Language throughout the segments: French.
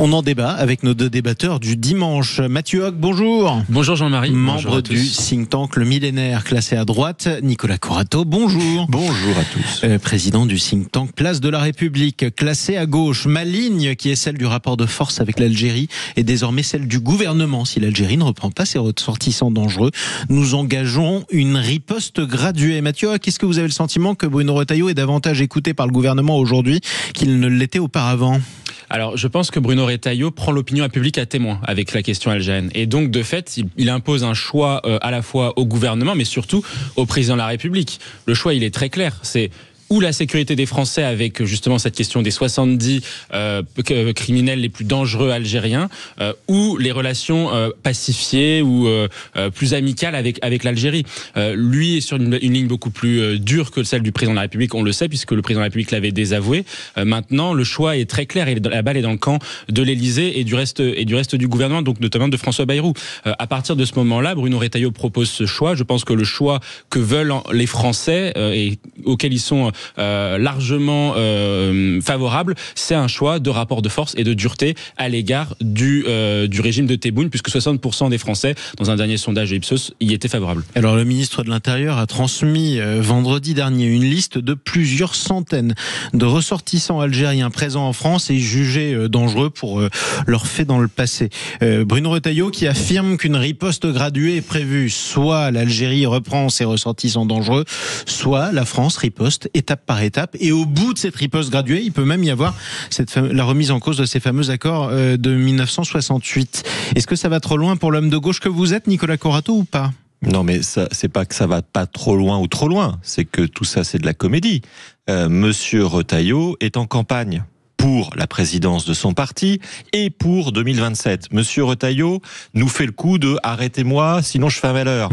On en débat avec nos deux débatteurs du dimanche. Mathieu Hoc, bonjour. Bonjour Jean-Marie. Membre du think tank Le Millénaire, classé à droite. Nicolas Corato, bonjour. Bonjour à tous. Président du think tank Place de la République, classé à gauche. Ma ligne, qui est celle du rapport de force avec l'Algérie, est désormais celle du gouvernement. Si l'Algérie ne reprend pas ses ressortissants dangereux, nous engageons une riposte graduée. Mathieu Hoc, est-ce que vous avez le sentiment que Bruno Retailleau est davantage écouté par le gouvernement aujourd'hui qu'il ne l'était auparavant ? Alors, je pense que Bruno Retailleau prend l'opinion publique à témoin avec la question algérienne. Et donc, de fait, il impose un choix à la fois au gouvernement, mais surtout au président de la République. Le choix, il est très clair. C'est ou la sécurité des Français avec justement cette question des 70 criminels les plus dangereux algériens, ou les relations pacifiées ou plus amicales avec l'Algérie. Lui est sur une ligne beaucoup plus dure que celle du président de la République, on le sait, puisque le président de la République l'avait désavoué. Maintenant, le choix est très clair et la balle est dans le camp de l'Élysée et du reste du gouvernement, donc notamment de François Bayrou. À partir de ce moment-là, Bruno Retailleau propose ce choix. Je pense que le choix que veulent les Français et auquel ils sont largement favorable, c'est un choix de rapport de force et de dureté à l'égard du régime de Tebboune, puisque 60% des Français, dans un dernier sondage de Ipsos, y étaient favorables. Alors le ministre de l'Intérieur a transmis vendredi dernier une liste de plusieurs centaines de ressortissants algériens présents en France et jugés dangereux pour leurs faits dans le passé. Bruno Retailleau qui affirme qu'une riposte graduée est prévue. Soit l'Algérie reprend ses ressortissants dangereux, soit la France riposte étape par étape. Et au bout de cette riposte graduée, il peut même y avoir la remise en cause de ces fameux accords de 1968. Est-ce que ça va trop loin pour l'homme de gauche que vous êtes, Nicolas Corato, ou pas ? Non, mais ça, c'est pas que ça va pas trop loin ou trop loin, c'est que tout ça, c'est de la comédie. Monsieur Retailleau est en campagne pour la présidence de son parti et pour 2027. Monsieur Retailleau nous fait le coup de « arrêtez-moi, sinon je fais un malheur ».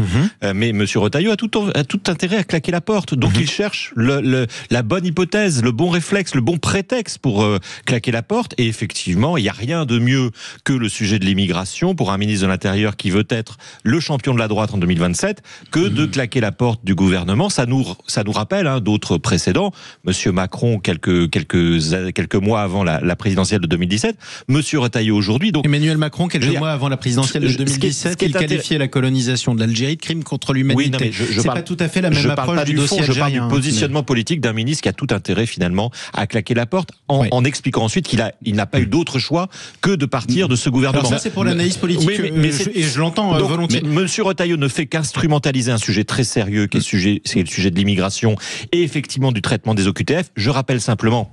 Mais Monsieur Retailleau a tout intérêt à claquer la porte. Donc il cherche la bonne hypothèse, le bon réflexe, le bon prétexte pour claquer la porte. Et effectivement, il n'y a rien de mieux que le sujet de l'immigration pour un ministre de l'Intérieur qui veut être le champion de la droite en 2027 que de claquer la porte du gouvernement. Ça nous rappelle d'autres précédents. Monsieur Macron, quelques mois avant la présidentielle de 2017, Monsieur Retailleau aujourd'hui. Donc Emmanuel Macron, quelques mois avant la présidentielle de 2017, il qualifiait la colonisation de l'Algérie de crime contre l'humanité. Oui, c'est pas tout à fait la même approche du dossier algérien. Je parle du positionnement politique d'un ministre qui a tout intérêt finalement à claquer la porte en expliquant ensuite qu'il n'a pas eu d'autre choix que de partir de ce gouvernement. Alors ça, c'est pour l'analyse politique, et je l'entends volontiers. Monsieur Retailleau ne fait qu'instrumentaliser un sujet très sérieux, qui est le sujet de l'immigration et effectivement du traitement des OQTF. Je rappelle simplement,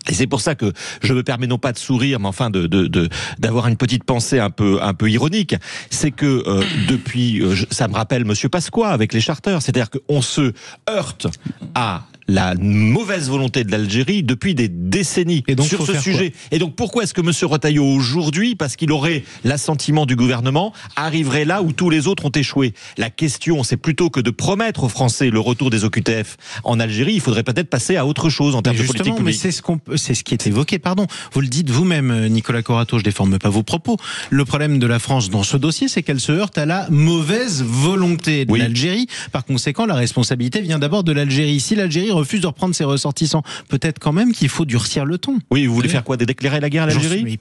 et c'est pour ça que je me permets non pas de sourire, mais enfin d'avoir une petite pensée un peu ironique, c'est que depuis, ça me rappelle Monsieur Pasqua avec les charters, c'est-à-dire qu'on se heurte à la mauvaise volonté de l'Algérie depuis des décennies sur ce sujet. Et donc pourquoi est-ce que Monsieur Retailleau aujourd'hui, parce qu'il aurait l'assentiment du gouvernement, arriverait là où tous les autres ont échoué? La question, c'est plutôt que de promettre aux Français le retour des OQTF en Algérie, il faudrait peut-être passer à autre chose en termes de politique publique. Mais c'est ce qui est évoqué, pardon. Vous le dites vous-même, Nicolas Corato, je déforme pas vos propos. Le problème de la France dans ce dossier, c'est qu'elle se heurte à la mauvaise volonté de l'Algérie. Par conséquent, la responsabilité vient d'abord de l'Algérie. Si l'Algérie refuse de reprendre ses ressortissants, peut-être quand même qu'il faut durcir le ton. Oui, vous voulez faire quoi? Déclarer la guerre à l'Algérie? Moi,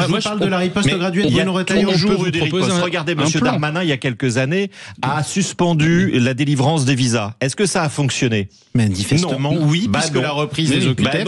je parle de la riposte graduée de Bruno Retailleau. Regardez, Monsieur Darmanin, il y a quelques années, a suspendu la délivrance des visas. Est-ce que ça a fonctionné? Manifestement, oui, puisque la reprise des OQTF,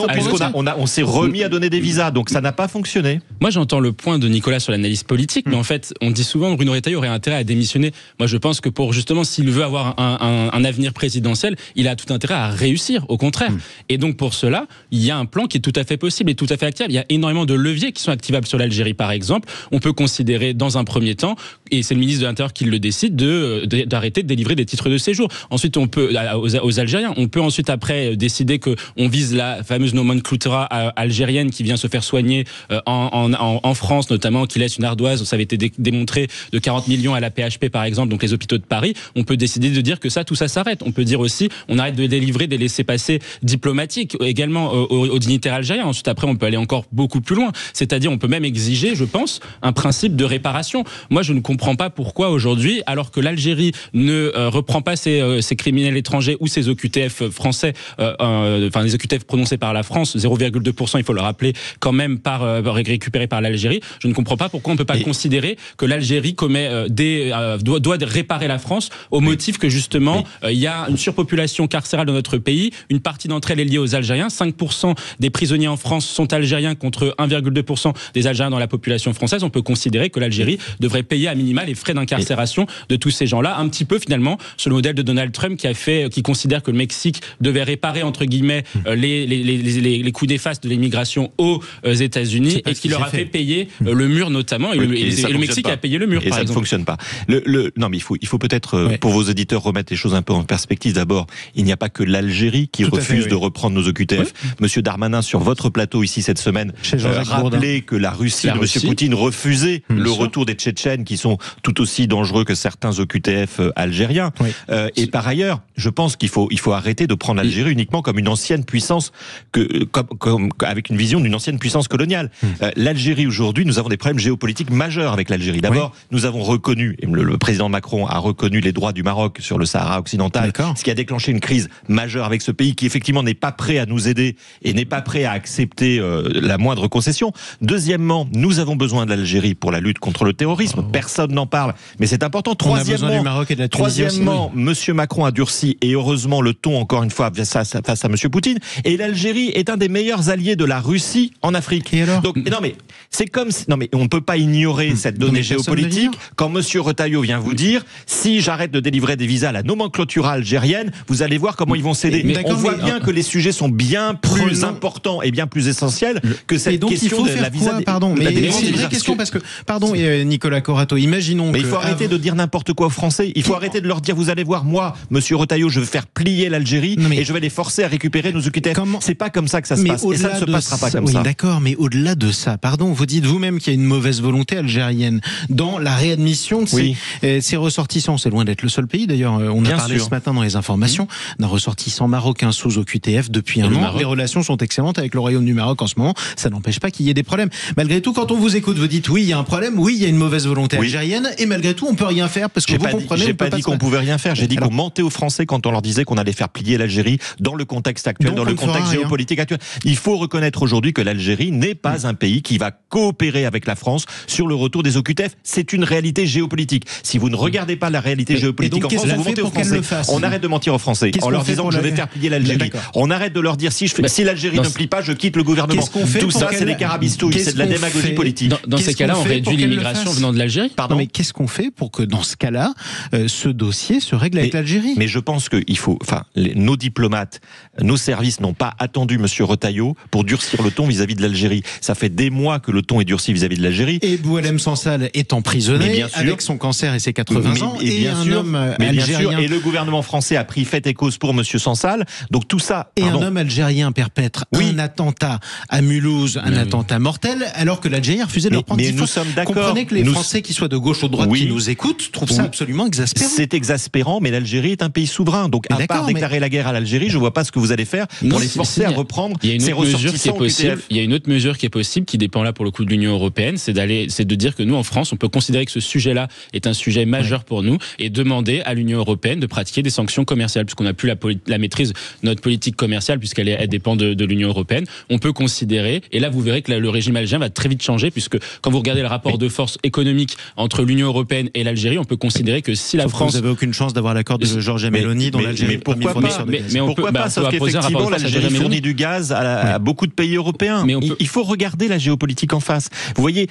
on s'est remis à donner des visas, donc ça n'a pas fonctionné. Moi, j'entends le point de Nicolas sur l'analyse politique, mais en fait, on dit souvent que Bruno Retailleau aurait intérêt à démissionner. Moi, je pense que pour justement, s'il veut avoir un avenir présidentiel, il a tout intérêt à réussir, au contraire. Et donc, pour cela, il y a un plan qui est tout à fait possible et tout à fait activable. Il y a énormément de leviers qui sont activables sur l'Algérie, par exemple. On peut considérer, dans un premier temps, et c'est le ministre de l'Intérieur qui le décide, d'arrêter de délivrer des titres de séjour. Ensuite, on peut, aux Algériens, on peut ensuite après décider qu'on vise la fameuse nomenclatura algérienne qui vient se faire soigner en France, notamment, qui laisse une ardoise, ça avait été démontré, de 40 millions à la PHP, par exemple, donc les hôpitaux de Paris. On peut décider de dire que tout ça s'arrête. On peut dire aussi, on arrête de délivrer des laissez-passer diplomatiques également aux dignitaires algériens. Ensuite, après, on peut aller encore beaucoup plus loin. C'est-à-dire, on peut même exiger, je pense, un principe de réparation. Moi, je ne comprends pas pourquoi aujourd'hui, alors que l'Algérie ne reprend pas ses criminels étrangers ou ses OQTF français, enfin les OQTF prononcés par la France, 0,2%, il faut le rappeler, quand même récupérés par l'Algérie. Je ne comprends pas pourquoi on ne peut pas considérer que l'Algérie doit réparer la France au motif que justement il y a une surpopulation carcérale dans notre pays. Une partie d'entre elles est liée aux Algériens. 5% des prisonniers en France sont algériens contre 1,2% des Algériens dans la population française. On peut considérer que l'Algérie devrait payer à minima les frais d'incarcération de tous ces gens-là, un petit peu finalement sur le modèle de Donald Trump qui considère que le Mexique devait réparer entre guillemets les coups néfastes de l'immigration aux États-Unis et qui leur a fait payer le mur notamment et le Mexique a payé le mur. Et par ça exemple. ne fonctionne pas. Non, mais il faut peut-être pour vos auditeurs remettre les choses un peu en perspective. D'abord, il n'y a pas que l'Algérie qui refuse de reprendre nos OQTF. Monsieur Darmanin, sur votre plateau ici cette semaine, rappelait que la Russie de Monsieur Poutine refusait le retour des Tchétchènes qui sont tout aussi dangereux que certains OQTF algériens. Et par ailleurs, je pense qu'il faut arrêter de prendre l'Algérie uniquement comme une ancienne puissance, avec une vision d'une ancienne puissance coloniale. L'Algérie aujourd'hui, nous avons des problèmes géopolitiques majeurs avec l'Algérie. D'abord, nous avons reconnu, et le président Macron a reconnu les droits du Maroc sur le Sahara occidental, ce qui a déclenché une crise majeure avec ce pays qui effectivement n'est pas prêt à nous aider et n'est pas prêt à accepter la moindre concession. Deuxièmement, nous avons besoin de l'Algérie pour la lutte contre le terrorisme. Personne n'en parle, mais c'est important. Troisièmement, Monsieur Macron a durci, et heureusement le ton encore une fois face à Monsieur Poutine. Et l'Algérie est un des meilleurs alliés de la Russie en Afrique. Et alors ? Donc, on ne peut pas ignorer cette donnée géopolitique. Quand Monsieur Retailleau vient vous dire, si j'arrête de délivrer des visas à la nomenclature algérienne, vous allez voir comment ils vont céder. On voit bien que les sujets sont bien plus importants et bien plus essentiels que cette question de la visa. C'est une vraie question parce que, Nicolas Corato, imaginons mais il faut arrêter de dire n'importe quoi aux Français. Il faut arrêter de leur dire, vous allez voir, moi, Monsieur Retailleau, je vais faire plier l'Algérie et je vais les forcer à récupérer nos OQTF. C'est pas comme ça que ça se passe. Et ça ne se passera pas comme ça. Oui, d'accord, mais au-delà de ça, vous dites vous-même qu'il y a une mauvaise volonté algérienne dans la réadmission de ces ressortissants. C'est loin d'être le seul pays, d'ailleurs. On a parlé ce matin dans les informations d'un ressortissant marocain sous OQTF depuis un an. Les relations sont excellentes avec le Royaume du Maroc en ce moment. Ça n'empêche pas qu'il y ait des problèmes. Malgré tout, quand on vous écoute, vous dites oui, il y a un problème, oui, il y a une mauvaise volonté algérienne, et malgré tout, on peut rien faire parce que vous comprenez. J'ai pas dit qu'on pouvait rien faire. J'ai dit qu'on mentait aux Français quand on leur disait qu'on allait faire plier l'Algérie dans le contexte actuel, dans le contexte géopolitique actuel. Il faut reconnaître aujourd'hui que l'Algérie n'est pas un pays qui va coopérer avec la France sur le retour des OQTF. C'est une réalité géopolitique. Si vous ne regardez pas la réalité géopolitique en France, vous mentez aux Français. On arrête de mentir aux Français en leur disant que je vais faire plier l'Algérie. On arrête de leur dire si l'Algérie ne plie pas, je quitte le gouvernement. Tout ça, c'est des carabistouilles, c'est de la démagogie politique. Dans ces cas-là, on réduit l'immigration venant de l'Algérie. Pardon, mais qu'est-ce qu'on fait pour que dans ce cas-là, ce dossier se règle avec l'Algérie ? Mais je pense qu'il faut, nos diplomates, nos services n'ont pas attendu Monsieur Retailleau pour durcir le ton vis-à-vis de l'Algérie. Ça fait des mois que le ton est durci vis-à-vis de l'Algérie. Et Boualem Sansal est emprisonné avec son cancer et ses 80 ans. Et un homme algérien. Et le gouvernement français a pris fait et cause pour Monsieur Sansal. Donc tout ça. Et un homme algérien perpètre un attentat à Mulhouse, un attentat mortel, alors que l'Algérie a refusé de le prendre. Mais nous sommes d'accord. Comprenez que les Français, qui soient de gauche ou de droite, qui nous écoutent, trouvent ça absolument exaspérant. C'est exaspérant, mais l'Algérie est un pays souverain. Donc à part déclarer la guerre à l'Algérie, je vois pas ce que vous allez faire pour les forcer à reprendre ces ressortissants OQTF. Il y a une autre mesure qui est possible, qui dépend là pour le coup de l'Union européenne, c'est de dire que nous en France, on peut considérer que ce sujet-là est un sujet majeur pour nous et demander à l'Union européenne de pratiquer des sanctions commerciales, puisqu'on n'a plus la maîtrise de notre politique commerciale, puisqu'elle dépend de l'Union européenne. On peut considérer, et là vous verrez que le régime algérien va très vite changer, puisque quand vous regardez le rapport de force économique entre l'Union européenne et l'Algérie, on peut considérer que si la France... Vous n'avez aucune chance d'avoir l'accord de Giorgia Meloni dans l'Algérie. Pourquoi pas, sauf qu'effectivement l'Algérie fournit du gaz à beaucoup de pays européens. Il faut regarder la géopolitique en face. Vous voyez,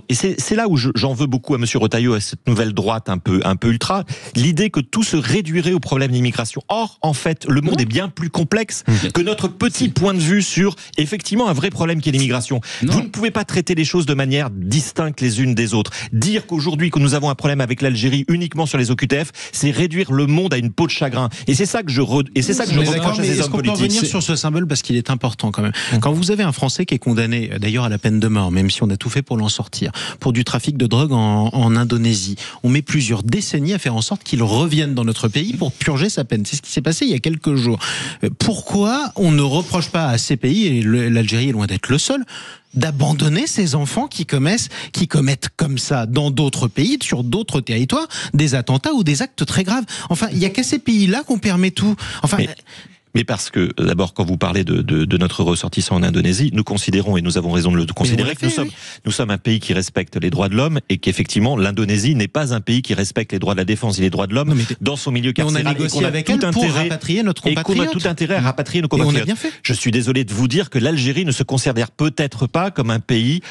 et c'est là où j'en veux beaucoup à Monsieur Retailleau, à cette nouvelle droite un peu ultra, l'idée que tout se réduirait au problème d'immigration. Or, en fait, le monde est bien plus complexe que notre petit point de vue sur, effectivement, un vrai problème qui est l'immigration. Vous ne pouvez pas traiter les choses de manière distincte les unes des autres. Dire qu'aujourd'hui, que nous avons un problème avec l'Algérie uniquement sur les OQTF, c'est réduire le monde à une peau de chagrin. Et c'est ça que je reproche à ces hommes politiques. Est-ce qu'on peut revenir sur ce symbole parce qu'il est important quand même. Quand vous avez un Français qui est condamné, d'ailleurs à la peine de mort, même si on a tout fait pour l'en sortir, pour du trafic de drogue en Indonésie, on met plusieurs décennies à faire en sorte qu'il revienne dans notre pays pour purger sa peine. C'est ce qui s'est passé il y a quelques jours. Pourquoi on ne reproche pas à ces pays, et l'Algérie est loin d'être le seul, d'abandonner ces enfants qui commettent comme ça dans d'autres pays, sur d'autres territoires, des attentats ou des actes très graves. Enfin, il n'y a qu'à ces pays-là qu'on permet tout. Enfin. Mais parce que, d'abord, quand vous parlez de notre ressortissant en Indonésie, nous considérons, et nous avons raison de le considérer, que nous sommes un pays qui respecte les droits de l'homme, et qu'effectivement, l'Indonésie n'est pas un pays qui respecte les droits de la défense et les droits de l'homme dans son milieu carcéral. On a négocié avec elle pour rapatrier notre compatriote. Et qu'on a tout intérêt à rapatrier nos compatriotes. Et on a bien fait. Je suis désolé de vous dire que l'Algérie ne se considère peut-être pas comme un pays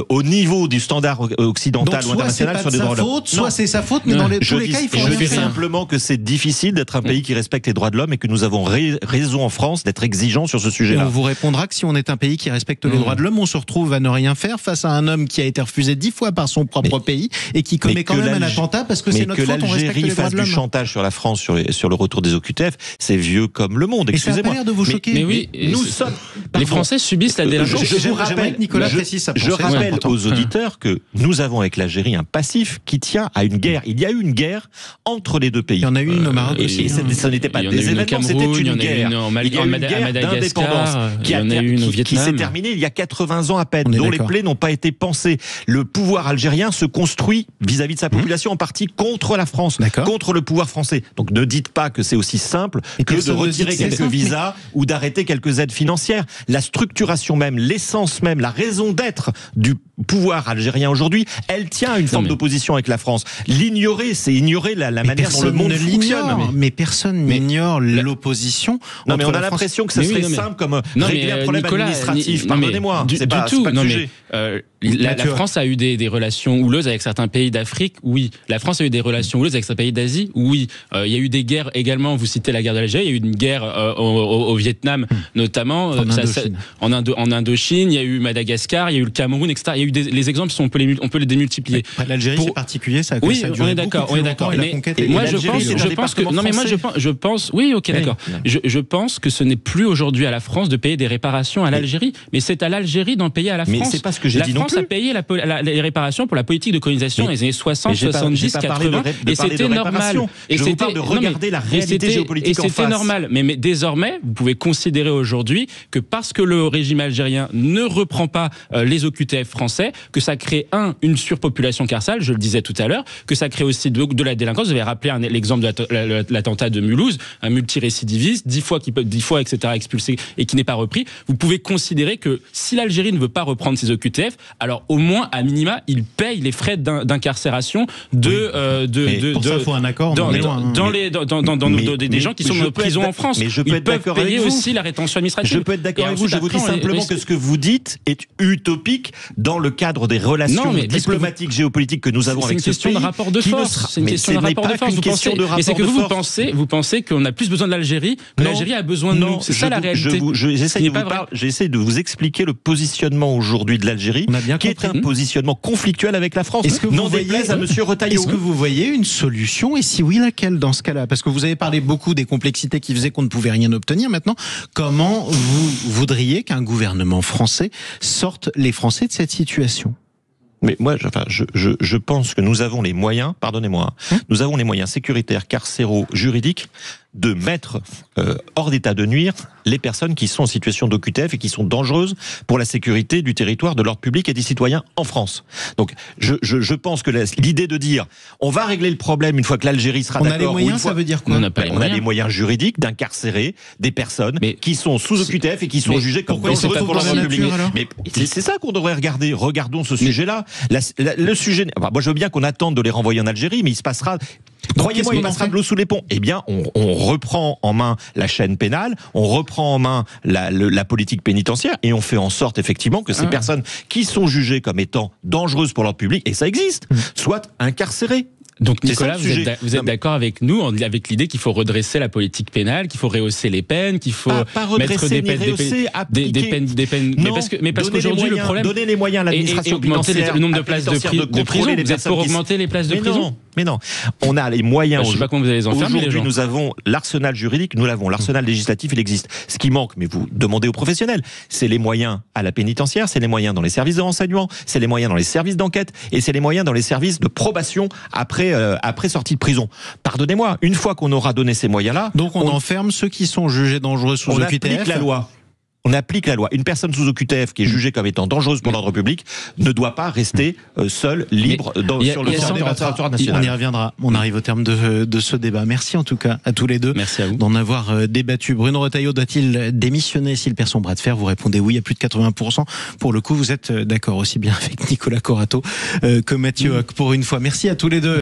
au niveau du standard occidental ou international sur les droits de l'homme. Soit c'est sa faute, mais dans tous les cas, il faut rien faire. Je dis simplement que c'est difficile d'être un pays qui respecte les droits de l'homme et que nous avons raison en France d'être exigeants sur ce sujet-là. Et on vous répondra que si on est un pays qui respecte les droits de l'homme, on se retrouve à ne rien faire face à un homme qui a été refusé 10 fois par son propre pays et qui commet quand même un attentat parce que c'est notre faute, on respecte les droits de l'homme. Mais que l'Algérie fasse du chantage sur la France sur le retour des OQTF, c'est vieux comme le monde. Excusez-moi. Et ça a pas l'air de vous choquer. Mais oui, nous sommes. Les Français subissent la délinquance. Je rappelle, Nicolas précise sa pensée. Je rappelle aux auditeurs que nous avons avec l'Algérie un passif qui tient à une guerre. Il y a eu une guerre entre les deux pays. Il y en a eu une au Maroc aussi. Et ça n'était pas des événements, c'était une guerre. Il y a eu une guerre d'indépendance qui s'est terminée il y a 80 ans à peine, dont les plaies n'ont pas été pensées. Le pouvoir algérien se construit vis-à-vis de sa population en partie contre la France, contre le pouvoir français. Donc ne dites pas que c'est aussi simple que de retirer quelques visas ou d'arrêter quelques aides financières. La structuration même, l'essence même, la raison d'être du pouvoir algérien aujourd'hui, elle tient à une forme d'opposition avec la France. L'ignorer, c'est ignorer la manière dont le monde fonctionne. Mais personne n'ignore l'opposition. Non, mais on a l'impression que ce serait simple comme régler un problème administratif. Pardonnez-moi, c'est pas le sujet. La France a eu des relations houleuses avec certains pays d'Afrique, oui. La France a eu des relations houleuses avec certains pays d'Asie, oui. Il y a eu des guerres également, vous citez la guerre de l'Algérie, il y a eu une guerre au Vietnam, notamment. En Indochine, il y a eu Madagascar, il y a eu le Cameroun, etc. Il y a eu les exemples, on peut les démultiplier. L'Algérie, c'est particulier, ça oui, on est d'accord. Mais moi, je pense que... Non, mais moi, je pense... Oui, ok, d'accord. Je pense que ce n'est plus aujourd'hui à la France de payer des réparations à l'Algérie, mais c'est à l'Algérie d'en payer à la France. Mais c'est pas ce que j'ai dit non plus. La France a payé les réparations pour la politique de colonisation dans les années 60, 70, 80, et c'était normal. Je vous parle de regarder la réalité géopolitique en face. Et c'était normal. Mais désormais, vous pouvez considérer aujourd'hui que parce que le régime algérien ne reprend pas les OQTF français, que ça crée une surpopulation carcérale, je le disais tout à l'heure, que ça crée aussi de la délinquance. Vous avez rappelé l'exemple de l'attentat de Mulhouse, un multirécidiviste, 10 fois, etc., expulsé et qui n'est pas repris. Vous pouvez considérer que si l'Algérie ne veut pas reprendre ses OQTF, alors au moins, à minima, il paye les frais d'incarcération pour ça, il faut un accord. Des gens qui sont en prison en France. Mais je peux ils peuvent payer aussi la rétention administrative. Je peux être d'accord avec vous. Je vous dis simplement que ce que vous dites est utopique dans le cadre des relations diplomatiques, géopolitiques que nous avons avec ce pays. C'est une question de rapport de force. C'est une question de rapport de force. Mais c'est que vous pensez qu'on a plus besoin de l'Algérie, que l'Algérie a besoin de nous. C'est ça la réalité. J'essaie de vous expliquer le positionnement aujourd'hui de l'Algérie, qui est un positionnement conflictuel avec la France. Non déplaise à Monsieur Retailleau. Est-ce que vous voyez une solution, et si oui, laquelle dans ce cas-là? Parce que vous avez parlé beaucoup des complexités qui faisaient qu'on ne pouvait rien obtenir. Maintenant, comment vous voudriez qu'un gouvernement français sorte les Français de cette situation? Mais moi, je pense que nous avons les moyens, pardonnez-moi, nous avons les moyens sécuritaires, carcéraux, juridiques, de mettre hors d'état de nuire les personnes qui sont en situation d'OQTF et qui sont dangereuses pour la sécurité du territoire, de l'ordre public et des citoyens en France. Donc, je pense que l'idée de dire on va régler le problème une fois que l'Algérie sera d'accord. On a les moyens, ça veut dire quoi? On a les moyens juridiques d'incarcérer des personnes qui sont sous OQTF et qui sont jugées comme dangereuses pour l'ordre public. Mais c'est ça qu'on devrait regarder. Regardons ce sujet-là. Le sujet. Enfin, moi, je veux bien qu'on attende de les renvoyer en Algérie, mais il se passera. Croyez-moi, il passera de l'eau sous les ponts. Eh bien, on reprend en main la chaîne pénale, on reprend en main la politique pénitentiaire et on fait en sorte effectivement que ces personnes qui sont jugées comme étant dangereuses pour l'ordre public, et ça existe, soient incarcérées. Donc Nicolas, vous êtes d'accord avec nous, avec l'idée qu'il faut redresser la politique pénale, qu'il faut rehausser les peines, qu'il faut mettre des peines. Non, mais parce qu'aujourd'hui le problème, donner les moyens à l'administration et augmenter pénitentiaire, le nombre de places de prison. Vous êtes pour augmenter les places de prison? Mais non, on a les moyens. Je sais pas comment vous allez les enfermer, les Aujourd'hui, gens. nous avons l'arsenal juridique, nous l'avons. L'arsenal législatif, il existe. Ce qui manque, mais vous demandez aux professionnels, c'est les moyens à la pénitentiaire, c'est les moyens dans les services de renseignement, c'est les moyens dans les services d'enquête et c'est les moyens dans les services de probation après sortie de prison. Pardonnez-moi, une fois qu'on aura donné ces moyens-là, donc on enferme ceux qui sont jugés dangereux sous OQTF. applique la loi. On applique la loi. Une personne sous OQTF qui est jugée comme étant dangereuse pour l'ordre public ne doit pas rester seule, libre sur le territoire national. On y reviendra. On arrive au terme de ce débat. Merci en tout cas à tous les deux. Merci à vous D'en avoir débattu. Bruno Retailleau doit-il démissionner s'il perd son bras de fer? Vous répondez oui à plus de 80%. Pour le coup, vous êtes d'accord aussi bien avec Nicolas Corato que Mathieu Hoc pour une fois. Merci à tous les deux.